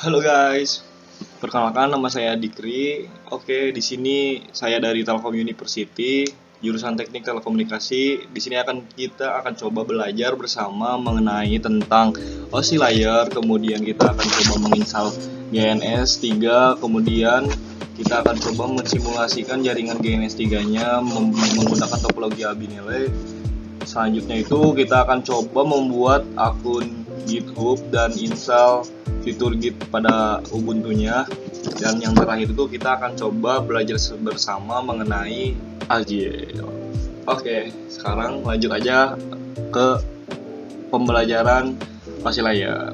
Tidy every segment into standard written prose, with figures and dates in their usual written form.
Halo guys, perkenalkan nama saya Dikri. Oke, di sini saya dari Telkom University, jurusan Teknik Telekomunikasi. Di sini kita akan coba belajar bersama mengenai tentang OSI layer, kemudian kita akan coba menginstal GNS 3, kemudian kita akan coba mensimulasikan jaringan GNS 3-nya menggunakan topologi Abinele. Selanjutnya itu kita akan coba membuat akun GitHub dan install fitur Git pada Ubuntu-nya. Dan yang terakhir itu kita akan coba belajar bersama mengenai Agile. Oke, sekarang lanjut aja ke pembelajaran OSI layer.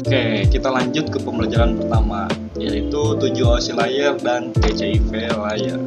Oke, kita lanjut ke pembelajaran pertama, yaitu 7 OSI layer dan TCP layer.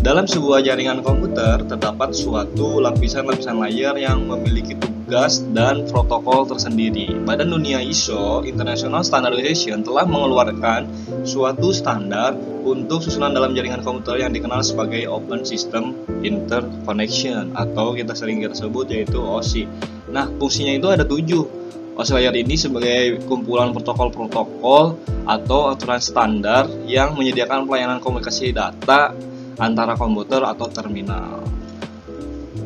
Dalam sebuah jaringan komputer, terdapat suatu lapisan-lapisan layer yang memiliki tugas dan protokol tersendiri. Badan Dunia ISO International Standardization telah mengeluarkan suatu standar untuk susunan dalam jaringan komputer yang dikenal sebagai Open System Interconnection, atau kita sebut yaitu OSI. Nah, fungsinya itu ada 7. OSI layer ini sebagai kumpulan protokol-protokol atau aturan standar yang menyediakan pelayanan komunikasi data antara komputer atau terminal.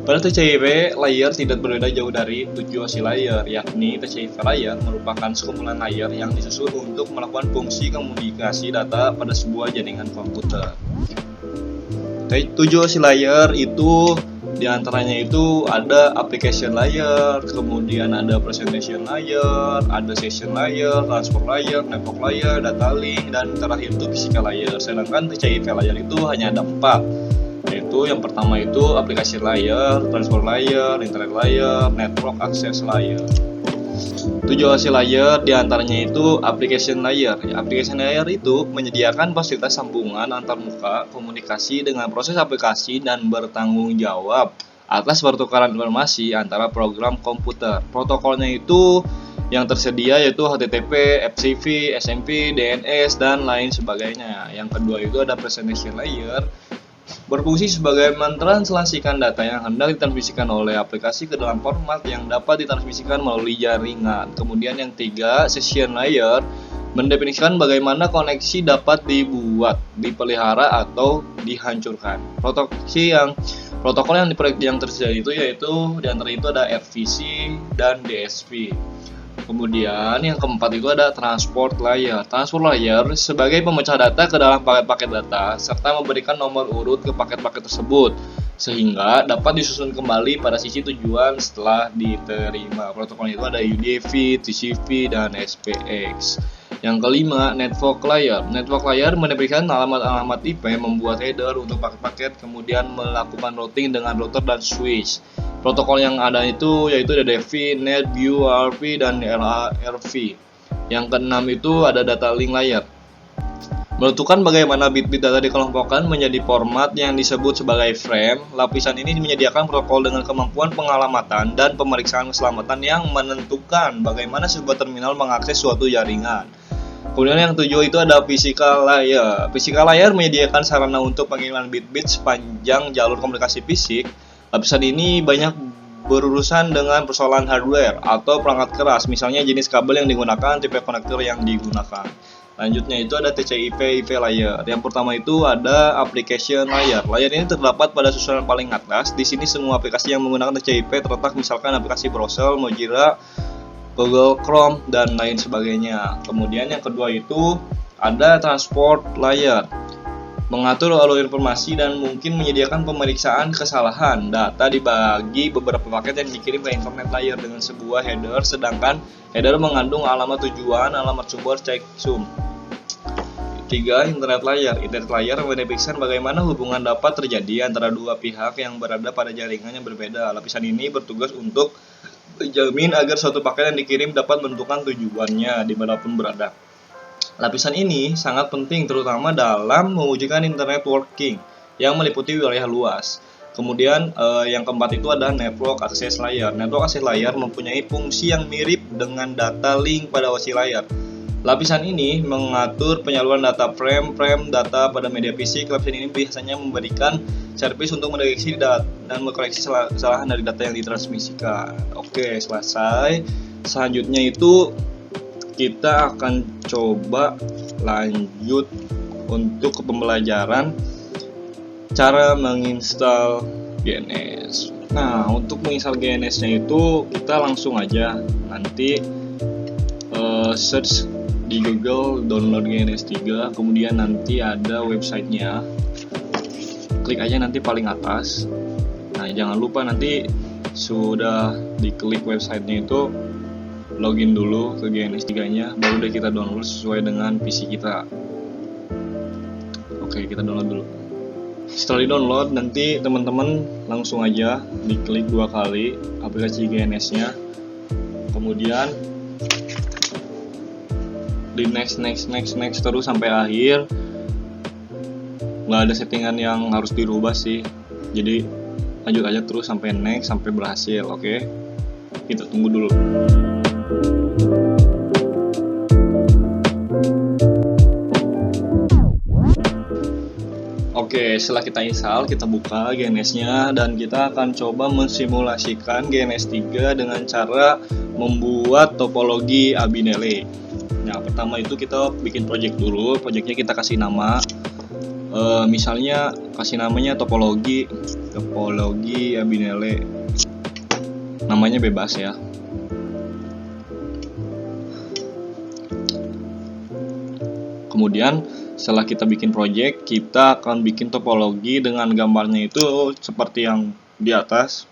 Pada TCP layer tidak berbeda jauh dari 7 OSI layer, yakni TCP layer merupakan sekumpulan layer yang disusun untuk melakukan fungsi komunikasi data pada sebuah jaringan komputer. 7 OSI layer itu diantaranya itu ada application layer, kemudian ada presentation layer, ada session layer, transport layer, network layer, data link, dan terakhir itu physical layer. Sedangkan TCP layer itu hanya ada 4, yaitu yang pertama itu application layer, transport layer, internet layer, network access layer. 7 OSI layer diantaranya itu application layer. Application layer itu menyediakan fasilitas sambungan antarmuka, komunikasi dengan proses aplikasi, dan bertanggung jawab atas pertukaran informasi antara program komputer. Protokolnya itu yang tersedia yaitu HTTP, FTP, SMP, DNS, dan lain sebagainya. Yang kedua itu ada presentation layer, berfungsi sebagai mentranslasikan data yang hendak ditransmisikan oleh aplikasi ke dalam format yang dapat ditransmisikan melalui jaringan. Kemudian yang tiga, session layer, mendefinisikan bagaimana koneksi dapat dibuat, dipelihara, atau dihancurkan. Protokol yang tersedia itu yaitu diantara itu ada RVC dan DSP. Kemudian yang keempat itu ada transport layer. Transport layer sebagai pemecah data ke dalam paket-paket data serta memberikan nomor urut ke paket-paket tersebut sehingga dapat disusun kembali pada sisi tujuan setelah diterima. Protokol itu ada UDP, TCP, dan SPX. Yang kelima, network layer. Network layer mendefinisikan alamat-alamat IP, membuat header untuk paket-paket, kemudian melakukan routing dengan router dan switch. Protokol yang ada itu yaitu DDV, NetView, RP, dan RV. Yang keenam itu ada data link layer, menentukan bagaimana bit-bit data dikelompokkan menjadi format yang disebut sebagai frame. Lapisan ini menyediakan protokol dengan kemampuan pengalamatan dan pemeriksaan keselamatan yang menentukan bagaimana sebuah terminal mengakses suatu jaringan. Kemudian yang tujuh itu ada physical layer. Physical layer menyediakan sarana untuk pengiriman bit-bit sepanjang jalur komunikasi fisik. Lapisan ini banyak berurusan dengan persoalan hardware atau perangkat keras, misalnya jenis kabel yang digunakan, tipe konektor yang digunakan. Lanjutnya itu ada TCP/IP layer. Yang pertama itu ada application layer. Layer ini terdapat pada susunan paling atas. Di sini semua aplikasi yang menggunakan TCP terletak, misalkan aplikasi browser, Mozilla, Google Chrome, dan lain sebagainya. Kemudian yang kedua itu ada transport layer, mengatur alur informasi dan mungkin menyediakan pemeriksaan kesalahan. Data dibagi beberapa paket yang dikirim ke internet layer dengan sebuah header, sedangkan header mengandung alamat tujuan, alamat sumber, checksum. 3. Internet layer. Internet layer mendefinisikan bagaimana hubungan dapat terjadi antara dua pihak yang berada pada jaringan yang berbeda. Lapisan ini bertugas untuk menjamin agar suatu paket yang dikirim dapat menentukan tujuannya dimanapun berada. Lapisan ini sangat penting terutama dalam mewujudkan internet working yang meliputi wilayah luas. Kemudian yang keempat itu ada network access layer. Network access layer mempunyai fungsi yang mirip dengan data link pada OSI layer. Lapisan ini mengatur penyaluran data frame data pada media fisik. Lapisan ini biasanya memberikan servis untuk mendeteksi dan mengkoreksi kesalahan dari data yang ditransmisikan. Oke, selesai. Selanjutnya itu kita akan coba lanjut untuk pembelajaran cara menginstal GNS. Nah, untuk menginstal GNS-nya itu kita langsung aja nanti search di Google download GNS 3, kemudian nanti ada websitenya. Klik aja nanti paling atas. Nah, jangan lupa nanti sudah diklik websitenya itu login dulu ke GNS 3-nya, baru deh kita download sesuai dengan PC kita. Oke, kita download dulu. Setelah di-download, nanti teman-teman langsung aja diklik 2 kali aplikasi GNS-nya. Kemudian di next terus sampai akhir. Nggak ada settingan yang harus dirubah sih. Jadi lanjut aja terus sampai next sampai berhasil. Oke. Kita tunggu dulu. Oke, setelah kita install, kita buka GNS-nya dan kita akan coba mensimulasikan GNS 3 dengan cara membuat topologi Abinele. Nah, pertama itu kita bikin project dulu. Projectnya kita kasih nama. Misalnya kasih namanya topologi Abinele. Namanya bebas ya. Kemudian setelah kita bikin project, kita akan bikin topologi dengan gambarnya itu seperti yang di atas.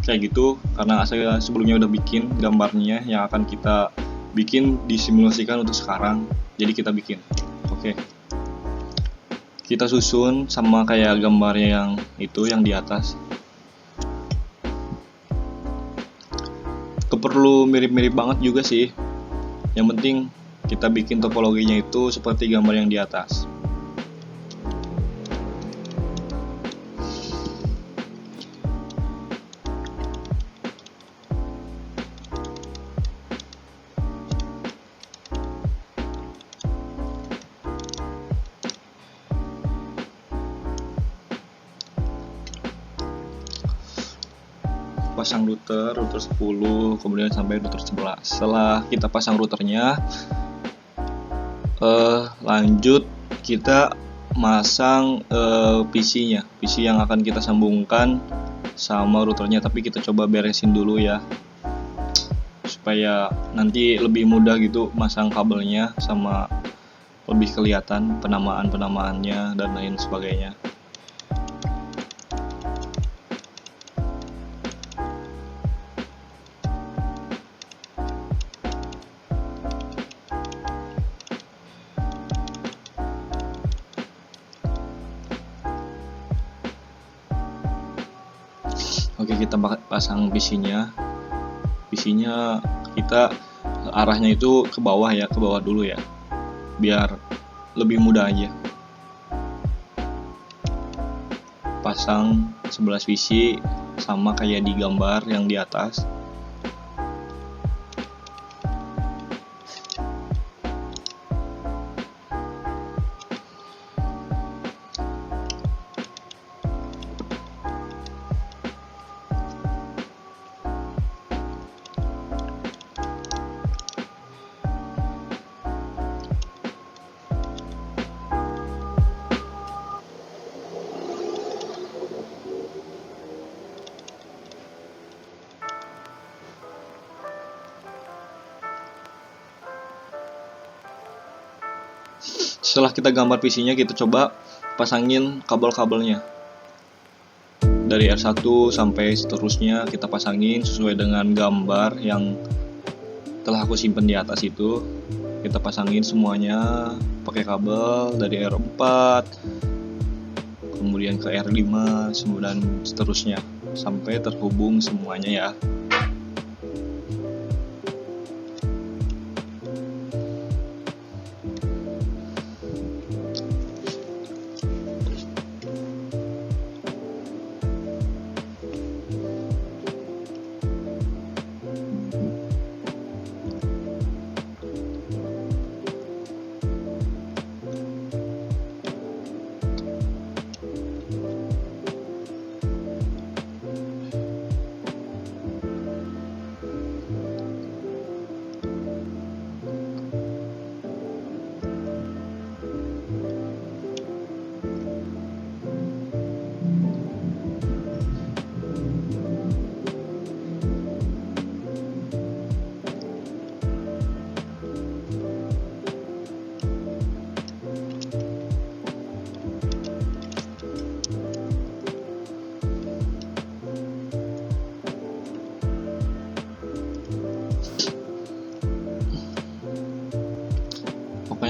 Kayak gitu, karena saya sebelumnya udah bikin gambarnya yang akan kita bikin disimulasikan untuk sekarang. Jadi kita bikin. Oke. Kita susun sama kayak gambarnya yang itu yang di atas. Perlu mirip-mirip banget juga sih. Yang penting kita bikin topologinya itu seperti gambar yang di atas. Pasang router 10, kemudian sampai router 11. Setelah kita pasang routernya, lanjut kita masang PC-nya, PC yang akan kita sambungkan sama routernya. Tapi kita coba beresin dulu ya, supaya nanti lebih mudah gitu masang kabelnya, sama lebih kelihatan penamaannya dan lain sebagainya. Oke, kita pasang PC-nya. PC-nya kita arahnya itu ke bawah ya, ke bawah dulu ya, biar lebih mudah aja. Pasang 11 PC sama kayak di gambar yang di atas. Setelah kita gambar PC-nya, kita coba pasangin kabel-kabelnya dari R1 sampai seterusnya. Kita pasangin sesuai dengan gambar yang telah aku simpen di atas itu. Kita pasangin semuanya pakai kabel dari R4 kemudian ke R5 dan seterusnya sampai terhubung semuanya ya.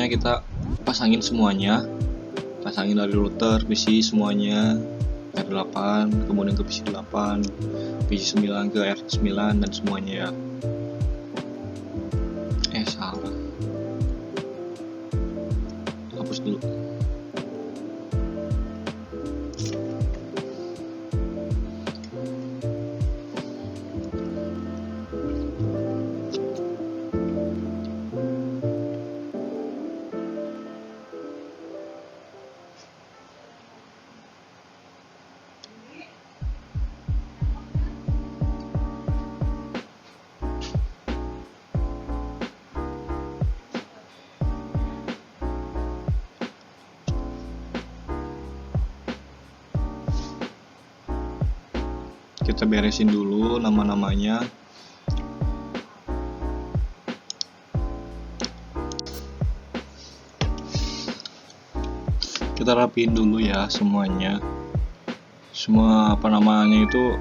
kita pasangin semuanya, pasangin dari router, PC semuanya R8, kemudian ke PC 8, PC 9 ke R9 dan semuanya ya. Salah, hapus dulu. Kita beresin dulu nama-namanya. Kita rapiin dulu ya semuanya. Semua apa namanya itu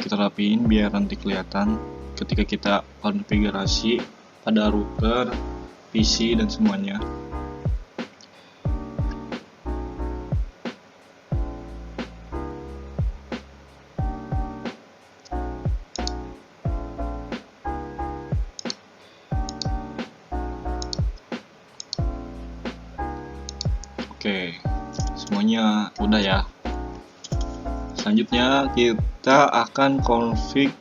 kita rapiin biar nanti kelihatan ketika kita konfigurasi pada router, PC dan semuanya. Oke, semuanya udah ya. Selanjutnya kita akan config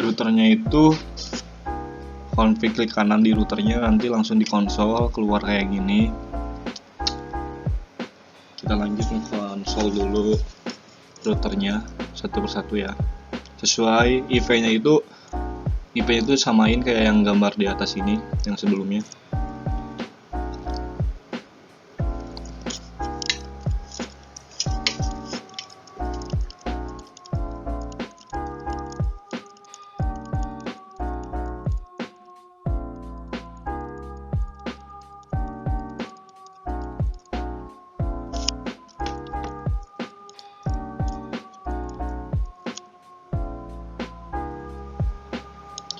routernya itu. Config klik kanan di routernya, nanti langsung di konsol keluar kayak gini. Kita lanjut ke konsol dulu routernya satu persatu ya. Sesuai IP-nya itu samain kayak yang gambar di atas ini yang sebelumnya.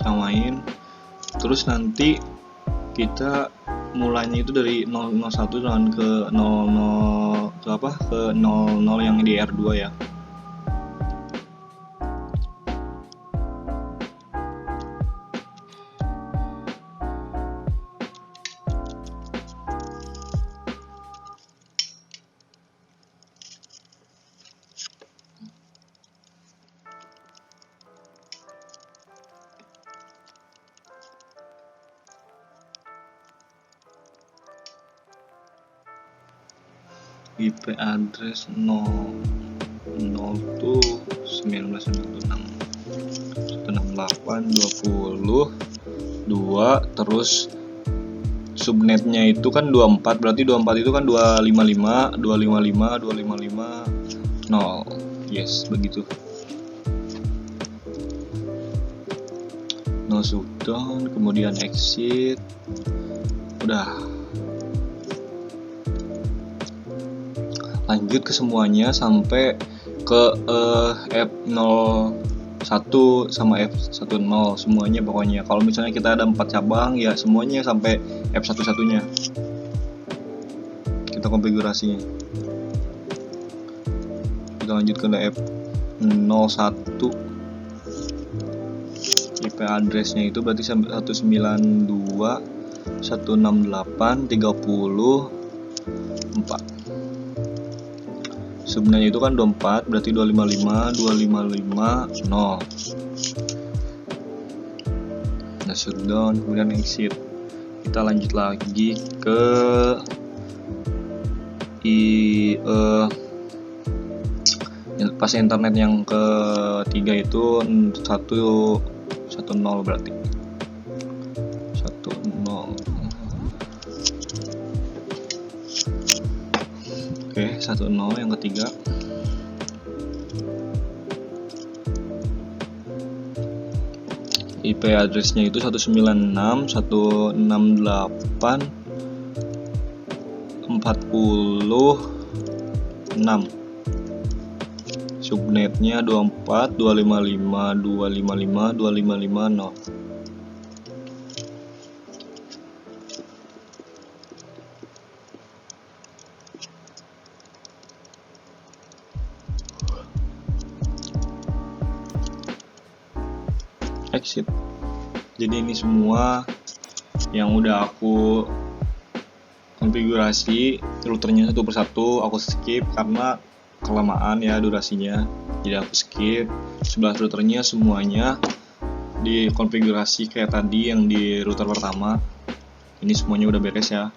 Samain, terus nanti kita mulainya itu dari 001 dan ke 00 ke 00 yang di R2 ya. IP address 001.168.20.2 terus subnetnya itu kan 24, berarti 24 itu kan 255.255.255.0. Yes, begitu. No shutdown, kemudian exit. Udah. Lanjut ke semuanya sampai ke F01 sama F10 semuanya pokoknya. Kalau misalnya kita ada 4 cabang ya semuanya sampai F11-nya. Kita konfigurasinya. Kita lanjut ke F01. IP address-nya itu berarti 192.168.30.4. Sebenarnya itu kan 24, berarti 255.255.0. Nah, shutdown, kemudian exit. Kita lanjut lagi ke pas internet yang ketiga itu 110 berarti 10. Oke, 10 yang ketiga. IP address-nya itu 196.168.40.6. Subnetnya 24, 255, 255, 255, 0. exit. Jadi ini semua yang udah aku konfigurasi routernya satu persatu aku skip karena kelamaan ya durasinya. Jadi aku skip 11 routernya semuanya dikonfigurasi kayak tadi yang di router pertama. Ini semuanya udah beres ya.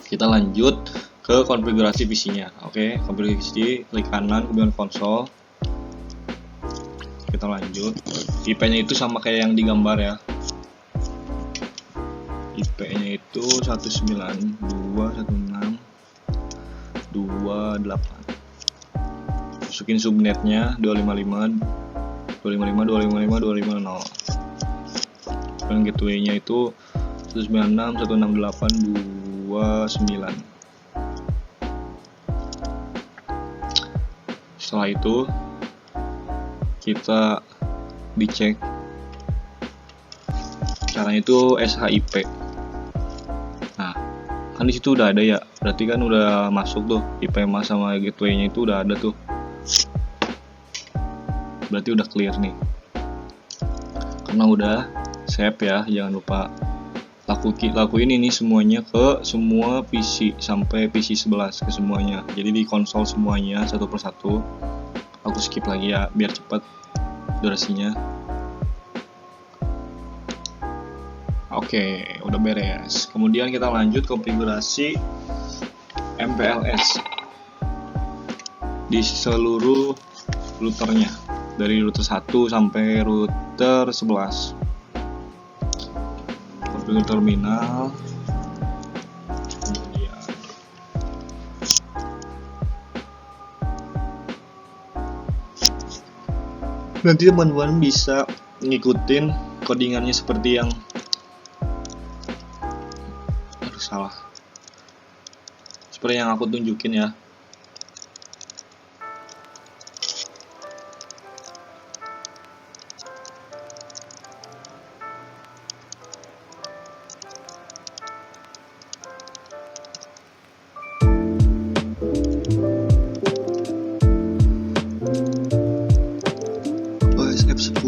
Kita lanjut ke konfigurasi PC-nya. Oke, konfigurasi klik kanan kemudian konsol. Kita lanjut. IP-nya itu sama kayak yang digambar ya. IP-nya itu 192.168. Masukin subnetnya 255.255.255.250. Dan gateway-nya itu 196.168.29. Setelah itu kita dicek. Caranya itu SHIP. Nah, kan di situ udah ada ya. Berarti kan udah masuk tuh IP-nya sama gateway-nya itu udah ada tuh. Berarti udah clear nih. Karena udah save ya, jangan lupa lakuin ini semuanya ke semua PC sampai PC 11 ke semuanya. Jadi di konsol semuanya satu persatu. Aku skip lagi ya biar cepat durasinya. Oke, udah beres. Kemudian kita lanjut konfigurasi MPLS di seluruh routernya dari router 1 sampai router 11. Konfigurasi terminal. Nanti teman-teman bisa ngikutin codingannya seperti yang seperti yang aku tunjukin ya. OSF 10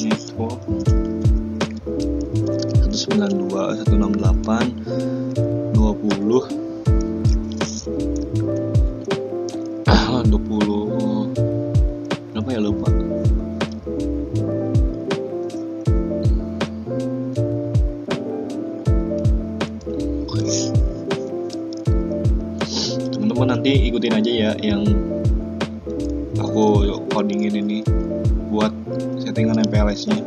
network 192.168.20 berapa ya, lupa. Oke. Teman-teman nanti ikutin aja ya yang aku codingin ini buat settingan MPLS-nya.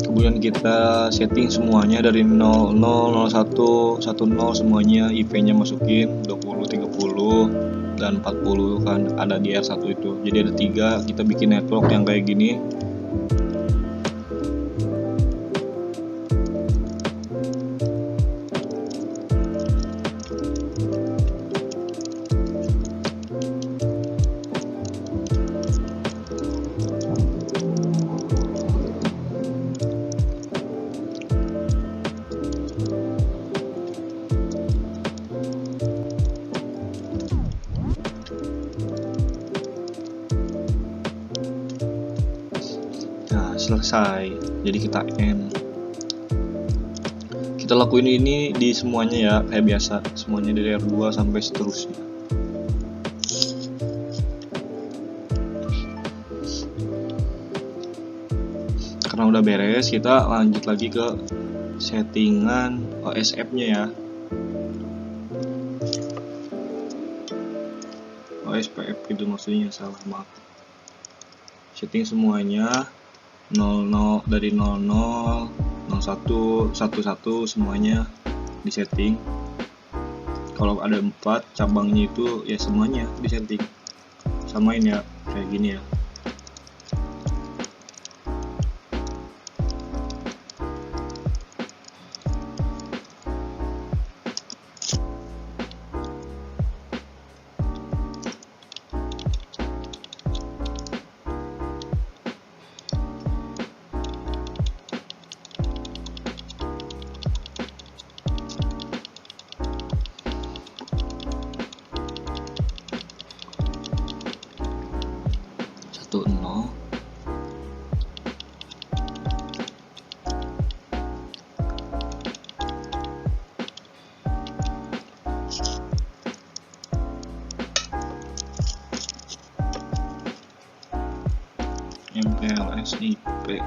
Kemudian kita setting semuanya dari 00, 01, 10 semuanya IP-nya masukin 20, 30 dan 40 kan ada di R1 itu. Jadi ada 3, kita bikin network yang kayak gini. Selesai, jadi kita end. Kita lakuin ini di semuanya ya kayak biasa, semuanya dari R2 sampai seterusnya. Karena udah beres, kita lanjut lagi ke settingan OSF-nya ya. OSPF itu maksudnya, salah, maaf. Setting semuanya 00 dari 00, 01, 11 semuanya disetting. Kalau ada 4 cabangnya itu ya semuanya disetting. Samain ya kayak gini ya. SIP,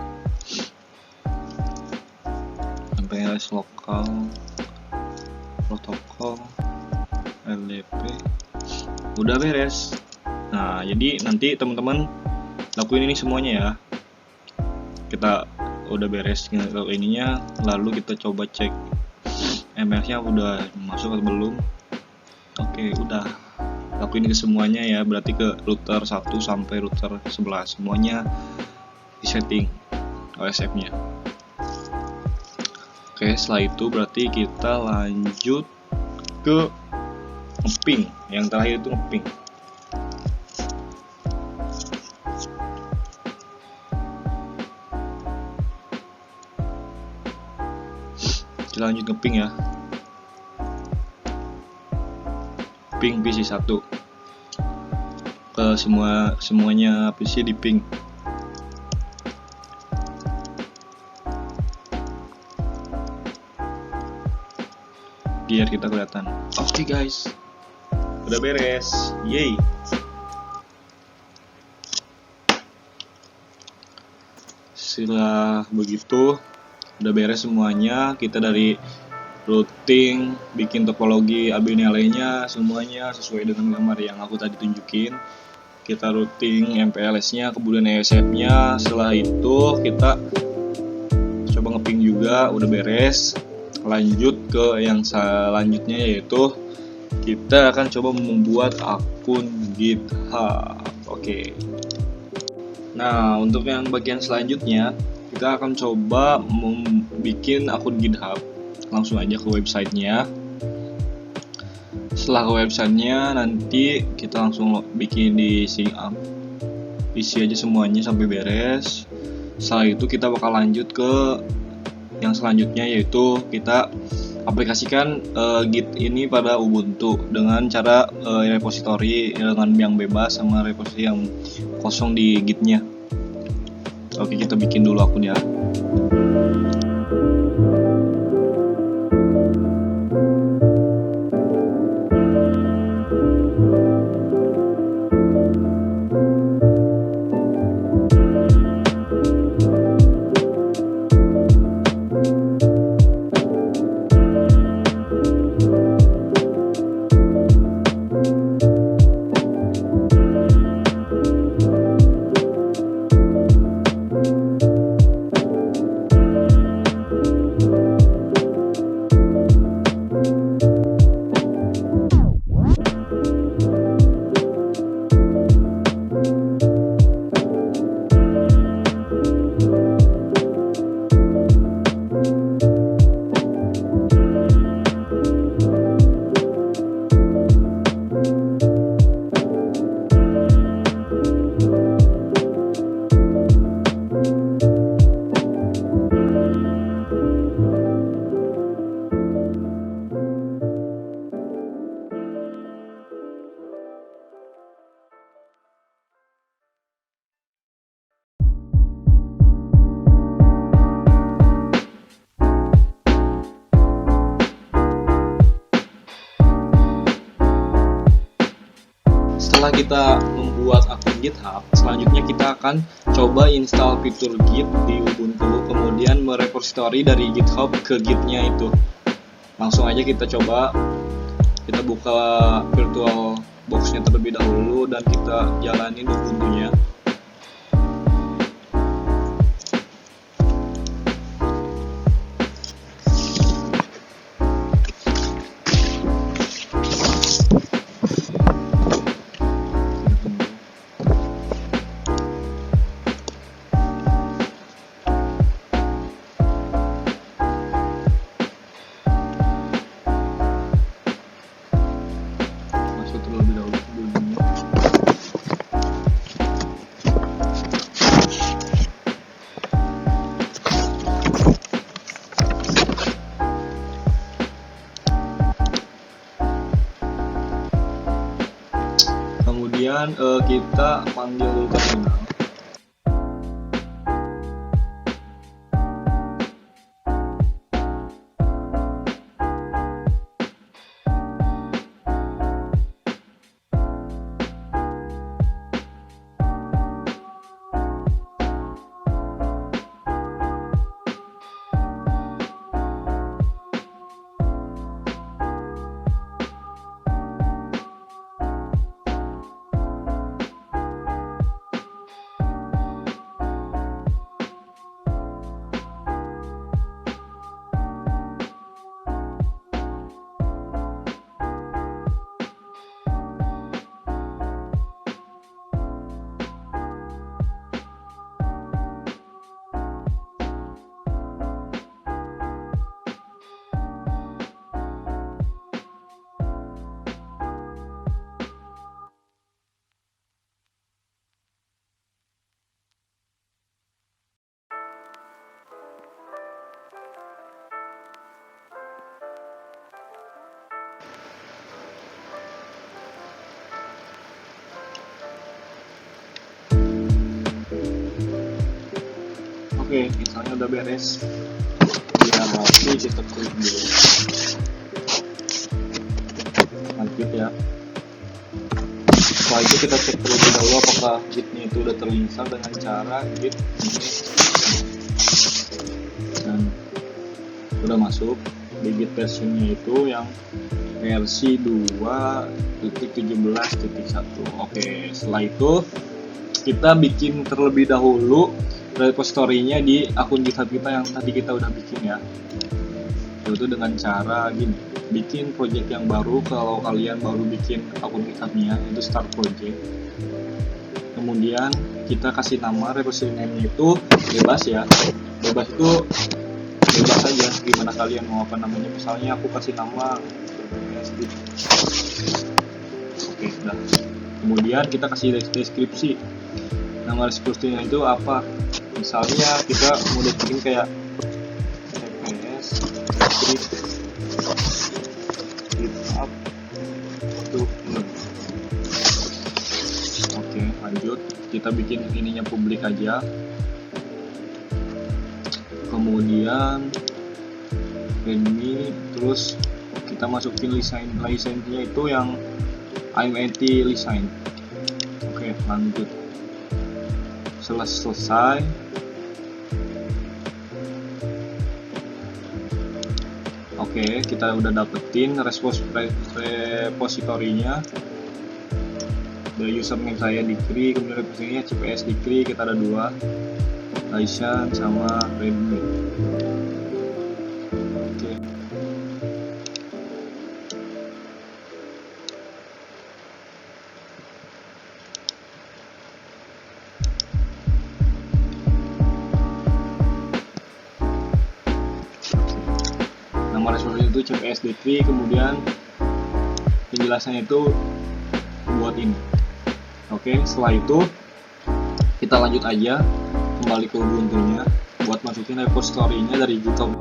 MPLS lokal, protokol, LDP, udah beres. Nah, jadi nanti teman-teman lakuin ini semuanya ya. Kita udah beres kalau ininya, lalu kita coba cek MPLS-nya udah masuk atau belum. Oke, udah. Lakuin ke semuanya ya, berarti ke router 1 sampai router 11 semuanya di setting OSF-nya. Oke, setelah itu berarti kita lanjut ke ngeping. Yang terakhir itu ngeping. Kita lanjut ngeping ya. Ping PC 1 ke semuanya PC di ping. Biar kita kelihatan. Oke guys, udah beres, yay. Setelah begitu udah beres semuanya, kita dari routing, bikin topologi ABNLE-nya semuanya sesuai dengan gambar yang aku tadi tunjukin. Kita routing MPLS-nya, kemudian ESF-nya. Setelah itu kita coba ngeping juga, udah beres. Lanjut ke yang selanjutnya, yaitu kita akan coba membuat akun GitHub. Oke. Nah, untuk yang bagian selanjutnya kita akan coba membuat akun GitHub. Langsung aja ke websitenya. Setelah ke websitenya, nanti kita langsung bikin di sign up, isi aja semuanya sampai beres. Setelah itu kita bakal lanjut ke yang selanjutnya, yaitu kita aplikasikan Git ini pada Ubuntu dengan cara repository dengan yang bebas sama repository yang kosong di Gitnya. Oke, kita bikin dulu akun ya. Setelah kita membuat akun GitHub, selanjutnya kita akan coba install fitur Git di Ubuntu, kemudian merepository dari GitHub ke Gitnya itu. Langsung aja kita coba, kita buka virtual box-nya terlebih dahulu dan kita jalanin Ubuntu-nya. Terlebih dahulu sebelumnya. Kemudian kita panggil terminal. Oke, misalnya udah beres. Biar rapi, kita klik dulu. Lanjut ya. Setelah itu kita cek terlebih dahulu apakah gitnya itu udah terinstal dengan cara git ini, dan udah masuk. Di git versionnya itu yang versi 2.17.1. Oke, setelah itu kita bikin terlebih dahulu repository-nya di akun GitHub kita yang tadi kita udah bikin ya. Itu dengan cara gini, bikin project yang baru. Kalau kalian baru bikin akun GitHub-nya, itu start project. Kemudian kita kasih nama repository name-nya itu bebas ya. Bebas itu bebas aja, gimana kalian mau apa namanya. Misalnya aku kasih nama oke, udah. Kemudian kita kasih deskripsi. Nama deskripsinya itu apa? Misalnya kita mau bikin kayak CPS GitHub tuh. Oke, lanjut. Kita bikin ininya publik aja. Kemudian readme, terus kita masukin license-nya itu yang IMAT license. Oke, lanjut. Selesai. Oke, kita udah dapetin repository-nya. The username saya Dikri, kemudian repository-nya CPS Dikri, kita ada 2, license sama readme. Oke. Nama repository itu CPS Dikri, kemudian penjelasannya itu buat ini. Oke, setelah itu kita lanjut aja kembali ke Ubuntu-nya buat masukin repository-nya dari GitHub.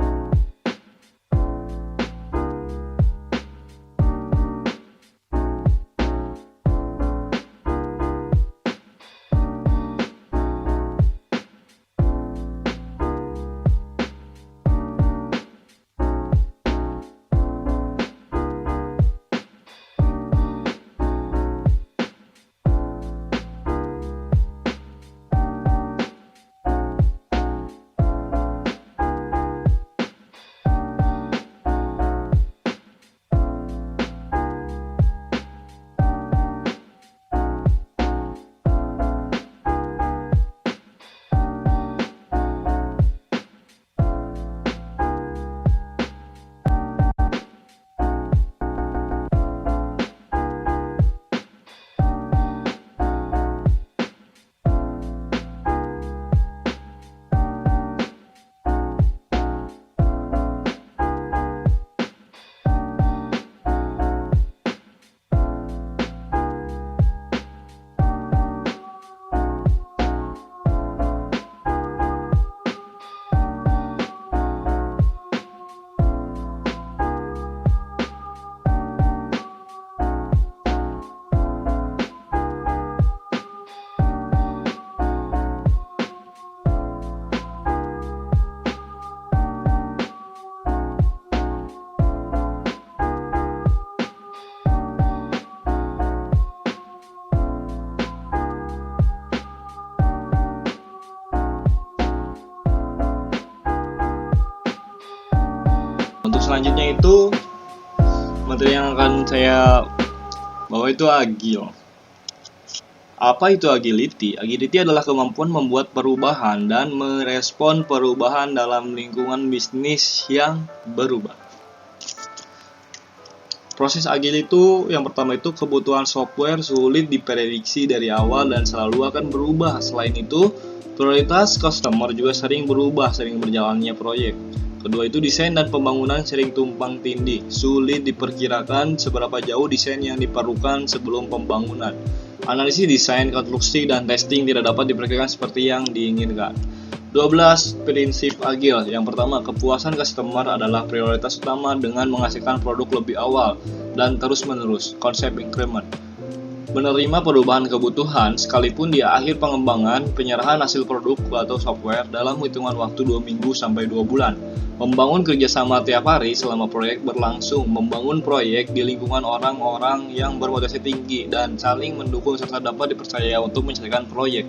Selanjutnya itu materi yang akan saya bawa itu agile. Apa itu agility? Agility adalah kemampuan membuat perubahan dan merespon perubahan dalam lingkungan bisnis yang berubah. Proses agile itu yang pertama itu kebutuhan software sulit diprediksi dari awal dan selalu akan berubah. Selain itu, prioritas customer juga sering berubah sering berjalannya proyek. Kedua itu desain dan pembangunan sering tumpang tindih, sulit diperkirakan seberapa jauh desain yang diperlukan sebelum pembangunan. Analisis desain, konstruksi, dan testing tidak dapat diperkirakan seperti yang diinginkan. 12. Prinsip agile. Yang pertama, kepuasan customer adalah prioritas utama dengan menghasilkan produk lebih awal dan terus-menerus. Konsep increment. Menerima perubahan kebutuhan sekalipun di akhir pengembangan, penyerahan hasil produk atau software dalam hitungan waktu 2 minggu sampai 2 bulan. Membangun kerjasama tiap hari selama proyek berlangsung, membangun proyek di lingkungan orang-orang yang berpotensi tinggi dan saling mendukung serta dapat dipercaya untuk menyelesaikan proyek.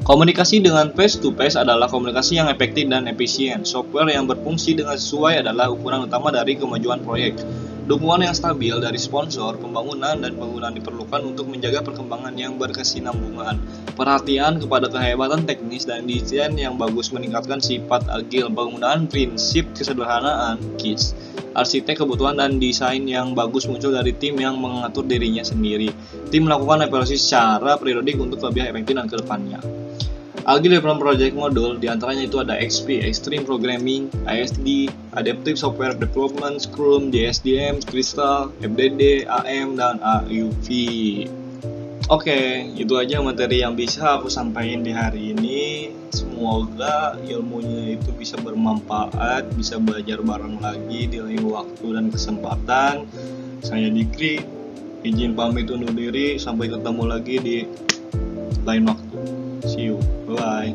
Komunikasi dengan face-to-face adalah komunikasi yang efektif dan efisien. Software yang berfungsi dengan sesuai adalah ukuran utama dari kemajuan proyek. Dukungan yang stabil dari sponsor, pembangunan, dan penggunaan diperlukan untuk menjaga perkembangan yang berkesinambungan. Perhatian kepada kehebatan teknis dan desain yang bagus meningkatkan sifat agil, penggunaan prinsip kesederhanaan KISS. Arsitek kebutuhan dan desain yang bagus muncul dari tim yang mengatur dirinya sendiri. Tim melakukan evaluasi secara periodik untuk lebih efektif dan ke depannya. Agile Development Project Module diantaranya itu ada XP, Extreme Programming, ISD, Adaptive Software Development, Scrum, JSDM, Crystal, FDD, AM, dan AUV. Oke, itu aja materi yang bisa aku sampaikan di hari ini. Semoga ilmunya itu bisa bermanfaat, bisa belajar bareng lagi di lain waktu dan kesempatan. Saya Dikri, izin pamit undur diri, sampai ketemu lagi di lain waktu. See you. Bye.